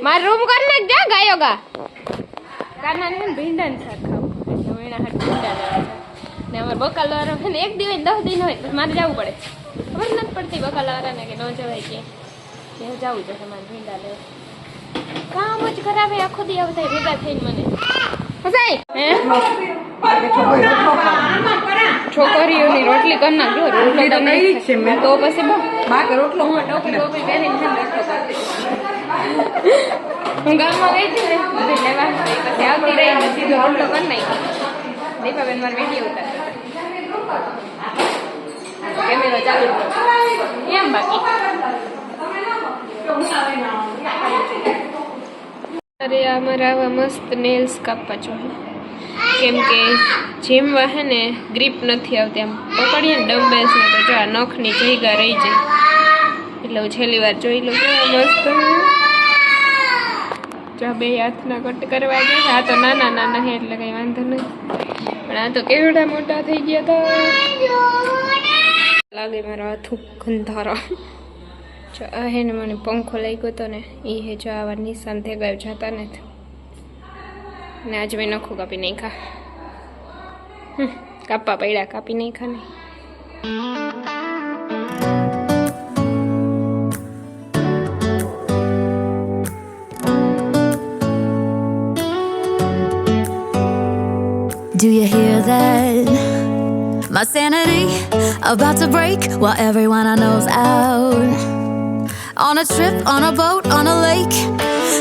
માર રૂમ કર નાખ જા ગાયો ગા કાના ને ભીંડા ને શાક ખાવ એટલે એના હાથ ભીંડા લેવા ને અમાર બકાલવાળા છે ને એક દિવસ 10 દિન હોય તો મારે જવું પડે ખબર નથી પડતી બકાલવાળાને કે ન જવાય કે જવું છે તમારે ભીંડા લેવા કામ જ કરાવે આખો દી આવતા ભેગા થઈને મને હસાઈ હે છોકરીઓની રોટલી કર નાખ જો રોટલી તો કઈ છે મેં તો પછી બહુ બાક રોટલો હું ટોપી પહેરીને છે રોટલો કરતી હું ગામમાં ગઈ હતી ને દૂધ લેવા પછી આવતી રહી ને સીધો રોટલો કરી નાખી દીપાબેન મારે વિડીયો ઉતારતા કેમેરો ચાલુ એમ બાકી અરે અમારા આવા મસ્ત નેલ્સ કાપવા જોઈએ કેમ કે જીમમાં હે ને ગ્રીપ નથી આવતી આમ પકડીએ ને ડમ્બેલ્સ ને તો જો આ નખની જગ્યા રહી જાય એટલે હું છેલ્લી વાર જોઈ લઉં મસ્ત જો બે હાથના કટ કરવા ગયા આ તો નાના નાના હે એટલે કઈ વાંધો નહીં પણ આ તો કેવડા મોટા થઈ ગયા હતા લાગે મારો હાથું ગંધારો જો આ હે ને મને પંખો લાગ્યો હતો ને એ હે જો આવા નિશાન થઈ ગયું જતા નથી ને આજ મેં નખું કાપી નહીં ખા કાપવા પડ્યા કાપી નહીં ખા નહીં Do you hear that? My sanity about to break while everyone I know's out. On a trip, on a boat, on a lake.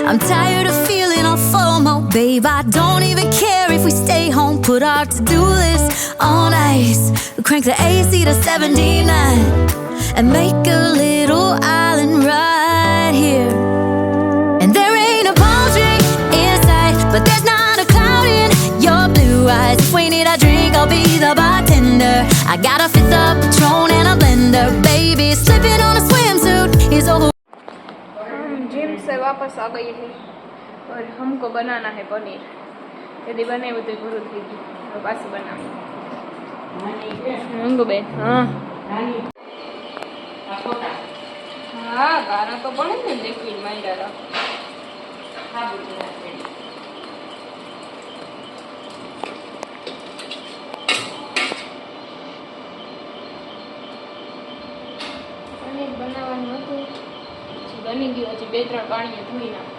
I'm tired of feeling all FOMO, babe. I don't even care if we stay home. Put our to-do list on ice. We crank the AC to 79 and make a little island right here. And there ain't a palm tree in sight, but there's not a cloud in your blue eyes. If we need a drink, I'll be the bartender. I got a fifth of Patron and a blender, baby. Slipping on a swimsuit is over. Gym से वापस आ गई है और हमको बनाना है पनीर यदि बने वो तो गुरु थी और पास बना मंगो बेन हाँ हाँ गाना तो पड़े ने देखी माइरा पनीर बनावવાનું હતું બની ગયું હજી 2-3 પાણીએ ધોઈ નાખ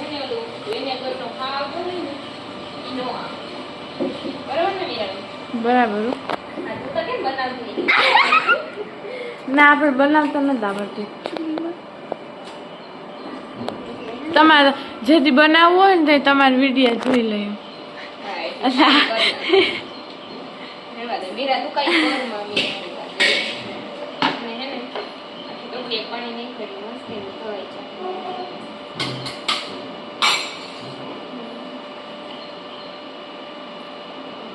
એને ઓલું વિનેગરનો ખાવ આવે ને ઈનો બરાબર ને મીરા બરાબર આ તું તો કેમ બનાવતી ના આપણે બનાવતા નથી આવડતું તમારે જેથી બનાવવું હોય ને તે તમારે વિડીયો જોઈ લઈએ રેવા દે મીરા તું કઈ કર મમ્મી पानी नहीं करी मस्त है तो अच्छा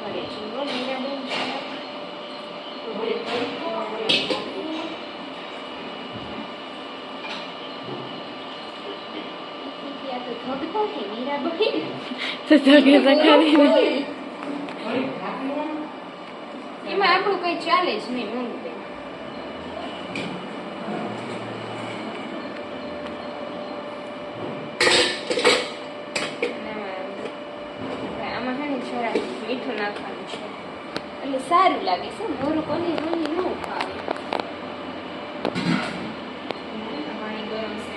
अरे चुनो मेरा बन क्या तो थोड़ा है मेरा बहन तो कैसा करे એમાં આપણું કઈ ચાલે જ નહીં મન મીઠું નાખવાનું છે એટલે સારું લાગે છે મોરું પનીર પનીર ન ખાવે પાણી ગરમ છે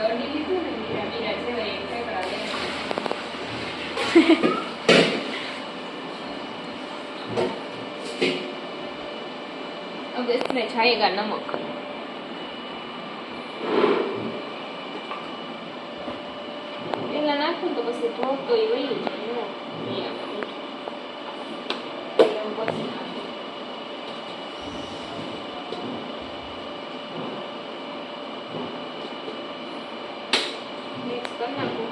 અડી લીધું ને મીરા જેવા એક ફેકડા अब इसमें जाएगा नमक નાખું તો પછી થોડું તો એ વયું જાય મિક્સ કરી નાખું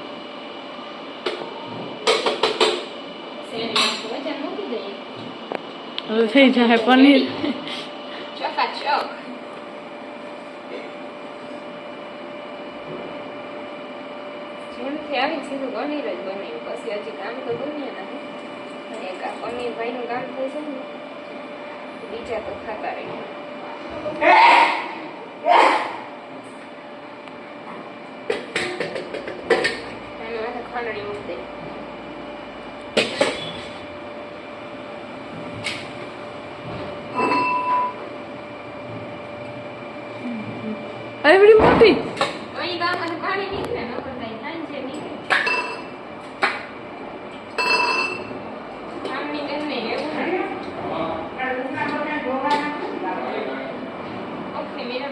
વજન મૂકી દઈએ હવે થઈ જાય પનીર ચકાચક આવી સીધું પનીર જ બનાવ્યું પછી હજી કામ તો દુનિયા નથી એક આ પનીર ભાઈનું કામ થઈ છે ને બીજા તો ખાતા રહી ખંડણી મૂકી દે. એવડી મોટી અહીં ગામમાં પાણી નીકળે ન પણ સાંજે નીકળે. આમની બેન ને એવું ઓકે મેરા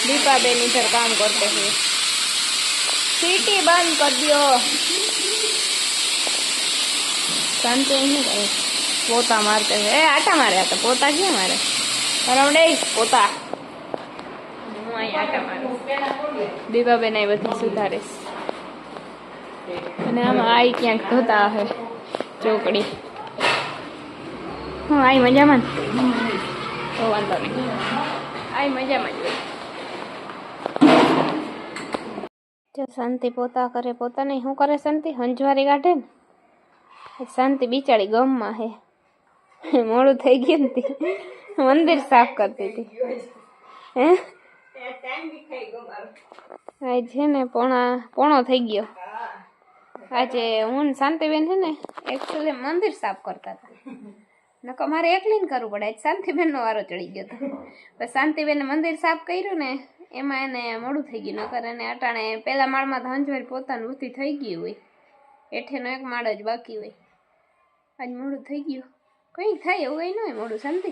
दीपाबेन इधर काम करते हैं. सीटी बंद कर दियो. शांति नहीं करे. पोता मारते हैं. आटा मारे तो पोता क्या मारे परमडे पोता હું અહીં આટા મારું. દીપાબેન આ બધી સુધારીશ. અને આમાં આઈ ક્યાંક ધોતા હે ચોકડી. હું આઈ મજામાં તો વાંધો નહીં. આઈ મજામાં જ હોય. જો શાંતિ પોતા કરે. પોતા નહીં શું કરે શાંતિ? હંજવારી કાઢે ને. શાંતિ બિચારી ગમમાં હે. મોડું થઈ ગયું ને મંદિર સાફ કરતી હતી. હે આજ છે ને પોણો થઈ ગયો. આજે હું શાંતિબેન છે ને એકચ્યુઅલી મંદિર સાફ કરતા હતા. નકર મારે એકલીને કરવું પડે. આજ શાંતિબેનનો વારો ચડી ગયો હતો. તો શાંતિબેને મંદિર સાફ કર્યું ને એમાં એને મોડું થઈ ગયું. નકર એને અટાણે પહેલા માળમાં તો હંજવારી પોતાનું ઊતી થઈ ગયું હોય. હેઠેનો એક માળ જ બાકી હોય. આજ મોડું થઈ ગયું. કંઈ થાય એવું કંઈ ન હોય મોડું શાંતિ.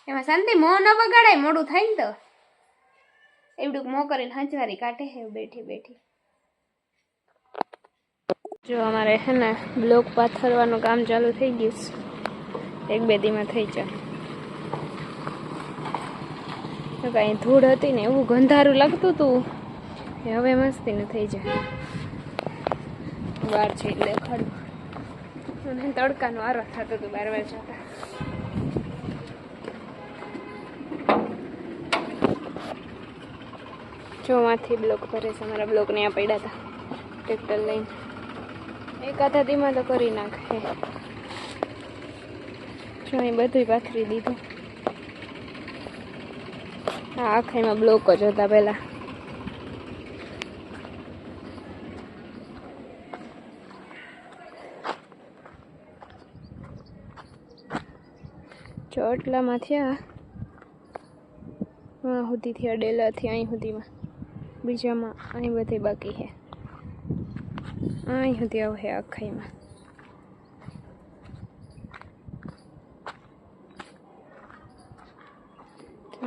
એમાં શાંતિ મોં ન બગાડાય મોડું થાય ને તો. એવડું મોં કરીને હંજવારી કાઢે હે બેઠી બેઠી. જો અમારે છે ને બ્લોક પાથરવાનું કામ ચાલુ થઈ ગયું. એક બે દીમાં થઈ જાય. કાંઈ ધૂળ હતી ને એવું ગંધારું લાગતું હતું. એ હવે મસ્તી ને થઈ જાય. બહાર છે એટલે દેખાડું. અને તડકાનો વારો થતો હતું 12 વાગે જતા. ચોમાંથી બ્લોક ભરે છે. અમારા બ્લોક ને આ પડ્યા હતા ટ્રેક્ટર લઈને. એક આધાદીમાં તો કરી નાખે. જો અહીં બધું પાથરી દીધું. હા આખાઈમાં બ્લોક જ હતા પહેલા. જો આટલામાં થયા. હા સુધીથી અડેલાથી અહીં સુધીમાં. બીજામાં અહીં બધે બાકી છે. અહીં સુધી આવશે આખાઈમાં.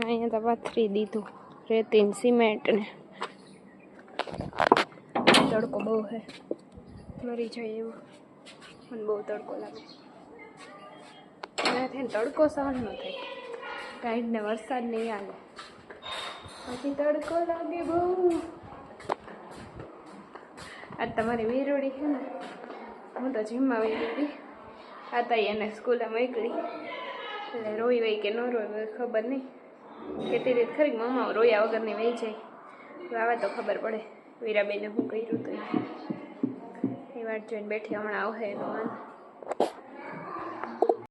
અહીંયા તો પાથરી દીધું રેતીન સિમેન્ટ ને. તડકો બહુ છે. મરી જાય એવું. મને બહુ તડકો લાગે. એનાથી તડકો સહન ન થાય. કાંઈ ને વરસાદ નહીં આવે પછી તડકો લાગે બહુ. આજ તમારી વીરોડી છે ને. હું તો જીમમાં વહી ગઈ. આ તો એને સ્કૂલે મોકલી. એટલે રોઈ વહી કે ન રોઈ ખબર નહીં. કહેતી રીત ખરી મમ્મા રોયા વગરની વહી જાય. તો આવે તો ખબર પડે વીરાબેને શું કર્યું હતું. એ વાત જોઈને બેઠી. હમણાં આવશે તો